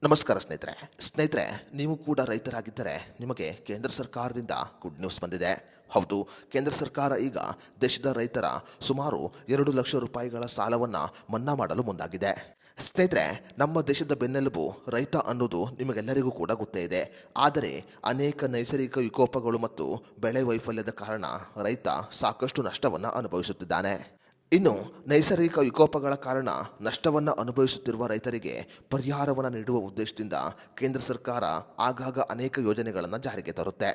ನಮಸ್ಕಾರ ಸ್ನೇಹಿತರೆ ನೀವು ಕೂಡ ರೈತರಾಗಿದ್ದರೆ ನಿಮಗೆ ಕೇಂದ್ರ ಸರ್ಕಾರದಿಂದ ಗುಡ್ ನ್ಯೂಸ್ ಬಂದಿದೆ. ಹೌದು, ಕೇಂದ್ರ ಸರ್ಕಾರ ಈಗ ದೇಶದ ರೈತರ ಸುಮಾರು 2 ಲಕ್ಷ ರೂಪಾಯಿಗಳ ಸಾಲವನ್ನು ಮನ್ನಾ ಮಾಡಲು ಮುಂದಾಗಿದೆ. ಸ್ನೇಹಿತರೆ, ನಮ್ಮ ದೇಶದ ಬೆನ್ನೆಲುಬು ರೈತ ಅನ್ನೋದು ನಿಮಗೆಲ್ಲರಿಗೂ ಕೂಡ ಗೊತ್ತೇ ಇದೆ. ಆದರೆ ಅನೇಕ ನೈಸರ್ಗಿಕ ವಿಕೋಪಗಳು ಮತ್ತು ಬೆಳೆ ವೈಫಲ್ಯದ ಕಾರಣ ರೈತ ಸಾಕಷ್ಟು ನಷ್ಟವನ್ನು ಅನುಭವಿಸುತ್ತಿದ್ದಾನೆ. ಇನ್ನು ನೈಸರ್ಗಿಕ ವಿಕೋಪಗಳ ಕಾರಣ ನಷ್ಟವನ್ನು ಅನುಭವಿಸುತ್ತಿರುವ ರೈತರಿಗೆ ಪರಿಹಾರವನ್ನು ನೀಡುವ ಉದ್ದೇಶದಿಂದ ಕೇಂದ್ರ ಸರ್ಕಾರ ಆಗಾಗ ಅನೇಕ ಯೋಜನೆಗಳನ್ನು ಜಾರಿಗೆ ತರುತ್ತೆ.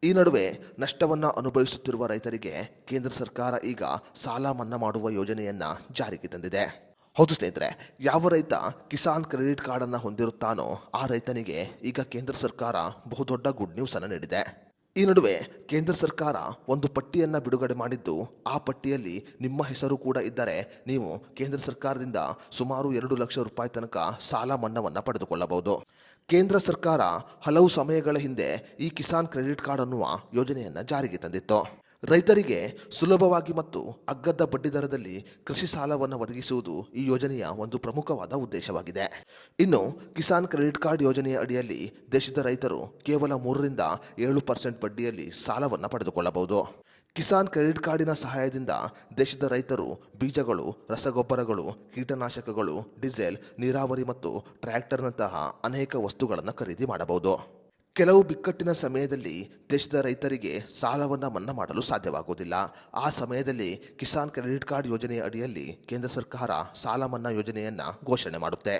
ಈ ನಡುವೆ ನಷ್ಟವನ್ನು ಅನುಭವಿಸುತ್ತಿರುವ ರೈತರಿಗೆ ಕೇಂದ್ರ ಸರ್ಕಾರ ಈಗ ಸಾಲ ಮನ್ನಾ ಮಾಡುವ ಯೋಜನೆಯನ್ನು ಜಾರಿಗೆ ತಂದಿದೆ. ಹೌದು ಸ್ನೇಹಿತರೆ, ಯಾವ ರೈತ ಕಿಸಾನ್ ಕ್ರೆಡಿಟ್ ಕಾರ್ಡನ್ನು ಹೊಂದಿರುತ್ತಾನೋ ಆ ರೈತನಿಗೆ ಈಗ ಕೇಂದ್ರ ಸರ್ಕಾರ ಬಹುದೊಡ್ಡ ಗುಡ್ ನ್ಯೂಸ್ ಅನ್ನು ನೀಡಿದೆ. ಈ ನಡುವೆ ಕೇಂದ್ರ ಸರ್ಕಾರ ಒಂದು ಪಟ್ಟಿಯನ್ನು ಬಿಡುಗಡೆ ಮಾಡಿದ್ದು, ಆ ಪಟ್ಟಿಯಲ್ಲಿ ನಿಮ್ಮ ಹೆಸರು ಕೂಡ ಇದ್ದರೆ ನೀವು ಕೇಂದ್ರ ಸರ್ಕಾರದಿಂದ ಸುಮಾರು 2 ಲಕ್ಷ ರೂಪಾಯಿ ತನಕ ಸಾಲ ಮನ್ನಾವನ್ನು ಪಡೆದುಕೊಳ್ಳಬಹುದು. ಕೇಂದ್ರ ಸರ್ಕಾರ ಹಲವು ಸಮಯಗಳ ಹಿಂದೆ ಈ ಕಿಸಾನ್ ಕ್ರೆಡಿಟ್ ಕಾರ್ಡ್ ಅನ್ನುವ ಯೋಜನೆಯನ್ನು ಜಾರಿಗೆ ತಂದಿತ್ತು. ರೈತರಿಗೆ ಸುಲಭವಾಗಿ ಮತ್ತು ಅಗ್ಗದ ಬಡ್ಡಿ ದರದಲ್ಲಿ ಕೃಷಿ ಸಾಲವನ್ನು ಒದಗಿಸುವುದು ಈ ಯೋಜನೆಯ ಒಂದು ಪ್ರಮುಖವಾದ ಉದ್ದೇಶವಾಗಿದೆ. ಇನ್ನು ಕಿಸಾನ್ ಕ್ರೆಡಿಟ್ ಕಾರ್ಡ್ ಯೋಜನೆಯ ಅಡಿಯಲ್ಲಿ ದೇಶದ ರೈತರು ಕೇವಲ 3-7% ಬಡ್ಡಿಯಲ್ಲಿ ಸಾಲವನ್ನು ಪಡೆದುಕೊಳ್ಳಬಹುದು. ಕಿಸಾನ್ ಕ್ರೆಡಿಟ್ ಕಾರ್ಡಿನ ಸಹಾಯದಿಂದ ದೇಶದ ರೈತರು ಬೀಜಗಳು, ರಸಗೊಬ್ಬರಗಳು, ಕೀಟನಾಶಕಗಳು, ಡೀಸೆಲ್, ನೀರಾವರಿ ಮತ್ತು ಟ್ರ್ಯಾಕ್ಟರ್ನಂತಹ ಅನೇಕ ವಸ್ತುಗಳನ್ನು ಖರೀದಿ ಮಾಡಬಹುದು. ಕೆಲವು ಬಿಕ್ಕಟ್ಟಿನ ಸಮಯದಲ್ಲಿ ದೇಶದ ರೈತರಿಗೆ ಸಾಲವನ್ನು ಮನ್ನಾ ಮಾಡಲು ಸಾಧ್ಯವಾಗುವುದಿಲ್ಲ. ಆ ಸಮಯದಲ್ಲಿ ಕಿಸಾನ್ ಕ್ರೆಡಿಟ್ ಕಾರ್ಡ್ ಯೋಜನೆಯ ಅಡಿಯಲ್ಲಿ ಕೇಂದ್ರ ಸರ್ಕಾರ ಸಾಲ ಮನ್ನಾ ಯೋಜನೆಯನ್ನು ಘೋಷಣೆ ಮಾಡುತ್ತೆ.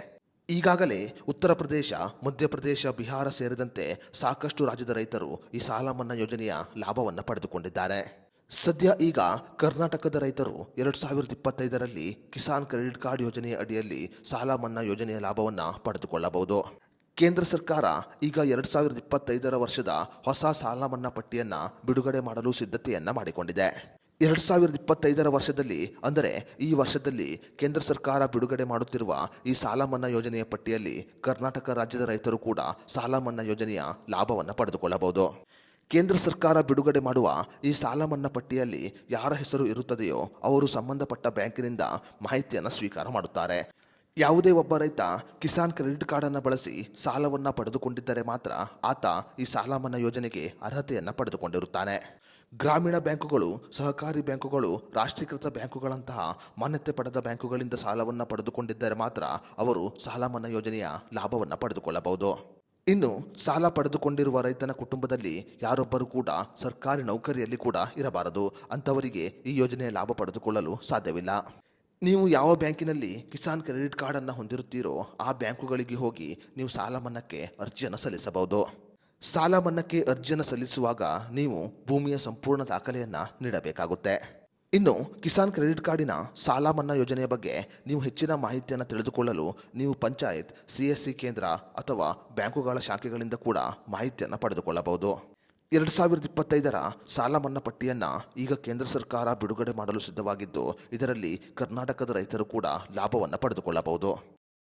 ಈಗಾಗಲೇ ಉತ್ತರ ಪ್ರದೇಶ, ಮಧ್ಯಪ್ರದೇಶ, ಬಿಹಾರ ಸೇರಿದಂತೆ ಸಾಕಷ್ಟು ರಾಜ್ಯದ ರೈತರು ಈ ಸಾಲ ಮನ್ನಾ ಯೋಜನೆಯ ಲಾಭವನ್ನು ಪಡೆದುಕೊಂಡಿದ್ದಾರೆ. ಸದ್ಯ ಈಗ ಕರ್ನಾಟಕದ ರೈತರು 2025ರಲ್ಲಿ ಕಿಸಾನ್ ಕ್ರೆಡಿಟ್ ಕಾರ್ಡ್ ಯೋಜನೆಯ ಅಡಿಯಲ್ಲಿ ಸಾಲ ಮನ್ನಾ ಯೋಜನೆಯ ಲಾಭವನ್ನು ಪಡೆದುಕೊಳ್ಳಬಹುದು. ಕೇಂದ್ರ ಸರ್ಕಾರ ಈಗ 2025 ವರ್ಷದ ಹೊಸ ಸಾಲ ಮನ್ನಾ ಪಟ್ಟಿಯನ್ನು ಬಿಡುಗಡೆ ಮಾಡಲು ಸಿದ್ಧತೆಯನ್ನು ಮಾಡಿಕೊಂಡಿದೆ. 2025 ವರ್ಷದಲ್ಲಿ, ಅಂದರೆ ಈ ವರ್ಷದಲ್ಲಿ ಕೇಂದ್ರ ಸರ್ಕಾರ ಬಿಡುಗಡೆ ಮಾಡುತ್ತಿರುವ ಈ ಸಾಲ ಮನ್ನಾ ಯೋಜನೆಯ ಪಟ್ಟಿಯಲ್ಲಿ ಕರ್ನಾಟಕ ರಾಜ್ಯದ ರೈತರು ಕೂಡ ಸಾಲ ಮನ್ನಾ ಯೋಜನೆಯ ಲಾಭವನ್ನು ಪಡೆದುಕೊಳ್ಳಬಹುದು. ಕೇಂದ್ರ ಸರ್ಕಾರ ಬಿಡುಗಡೆ ಮಾಡುವ ಈ ಸಾಲ ಮನ್ನಾ ಪಟ್ಟಿಯಲ್ಲಿ ಯಾರ ಹೆಸರು ಇರುತ್ತದೆಯೋ ಅವರು ಸಂಬಂಧಪಟ್ಟ ಬ್ಯಾಂಕಿನಿಂದ ಮಾಹಿತಿಯನ್ನು ಸ್ವೀಕಾರ ಮಾಡುತ್ತಾರೆ. ಯಾವುದೇ ಒಬ್ಬ ರೈತ ಕಿಸಾನ್ ಕ್ರೆಡಿಟ್ ಕಾರ್ಡನ್ನು ಬಳಸಿ ಸಾಲವನ್ನು ಪಡೆದುಕೊಂಡಿದ್ದರೆ ಮಾತ್ರ ಆತ ಈ ಸಾಲ ಮನ್ನಾ ಯೋಜನೆಗೆ ಅರ್ಹತೆಯನ್ನು ಪಡೆದುಕೊಂಡಿರುತ್ತಾನೆ. ಗ್ರಾಮೀಣ ಬ್ಯಾಂಕುಗಳು, ಸಹಕಾರಿ ಬ್ಯಾಂಕುಗಳು, ರಾಷ್ಟ್ರೀಕೃತ ಬ್ಯಾಂಕುಗಳಂತಹ ಮಾನ್ಯತೆ ಪಡೆದ ಬ್ಯಾಂಕುಗಳಿಂದ ಸಾಲವನ್ನು ಪಡೆದುಕೊಂಡಿದ್ದರೆ ಮಾತ್ರ ಅವರು ಸಾಲ ಮನ್ನಾ ಯೋಜನೆಯ ಲಾಭವನ್ನು ಪಡೆದುಕೊಳ್ಳಬಹುದು. ಇನ್ನು ಸಾಲ ಪಡೆದುಕೊಂಡಿರುವ ರೈತನ ಕುಟುಂಬದಲ್ಲಿ ಯಾರೊಬ್ಬರು ಕೂಡ ಸರ್ಕಾರಿ ನೌಕರಿಯಲ್ಲಿ ಕೂಡ ಇರಬಾರದು. ಅಂಥವರಿಗೆ ಈ ಯೋಜನೆಯ ಲಾಭ ಪಡೆದುಕೊಳ್ಳಲು ಸಾಧ್ಯವಿಲ್ಲ. ನೀವು ಯಾವ ಬ್ಯಾಂಕಿನಲ್ಲಿ ಕಿಸಾನ್ ಕ್ರೆಡಿಟ್ ಕಾರ್ಡನ್ನು ಹೊಂದಿರುತ್ತೀರೋ ಆ ಬ್ಯಾಂಕುಗಳಿಗೆ ಹೋಗಿ ನೀವು ಸಾಲ ಮನ್ನಾಕ್ಕೆ ಅರ್ಜಿಯನ್ನು ಸಲ್ಲಿಸಬಹುದು. ಸಾಲ ಮನ್ನಾಕ್ಕೆ ಅರ್ಜಿಯನ್ನು ಸಲ್ಲಿಸುವಾಗ ನೀವು ಭೂಮಿಯ ಸಂಪೂರ್ಣ ದಾಖಲೆಯನ್ನು ನೀಡಬೇಕಾಗುತ್ತೆ. ಇನ್ನು ಕಿಸಾನ್ ಕ್ರೆಡಿಟ್ ಕಾರ್ಡಿನ ಸಾಲ ಮನ್ನಾ ಯೋಜನೆಯ ಬಗ್ಗೆ ನೀವು ಹೆಚ್ಚಿನ ಮಾಹಿತಿಯನ್ನು ತಿಳಿದುಕೊಳ್ಳಲು ನೀವು ಪಂಚಾಯತ್, CSC ಕೇಂದ್ರ ಅಥವಾ ಬ್ಯಾಂಕುಗಳ ಶಾಖೆಗಳಿಂದ ಕೂಡ ಮಾಹಿತಿಯನ್ನು ಪಡೆದುಕೊಳ್ಳಬಹುದು. 2025ರ ಸಾಲ ಮನ್ನಾ ಪಟ್ಟಿಯನ್ನು ಈಗ ಕೇಂದ್ರ ಸರ್ಕಾರ ಬಿಡುಗಡೆ ಮಾಡಲು ಸಿದ್ಧವಾಗಿದ್ದು, ಇದರಲ್ಲಿ ಕರ್ನಾಟಕದ ರೈತರು ಕೂಡ ಲಾಭವನ್ನು ಪಡೆದುಕೊಳ್ಳಬಹುದು.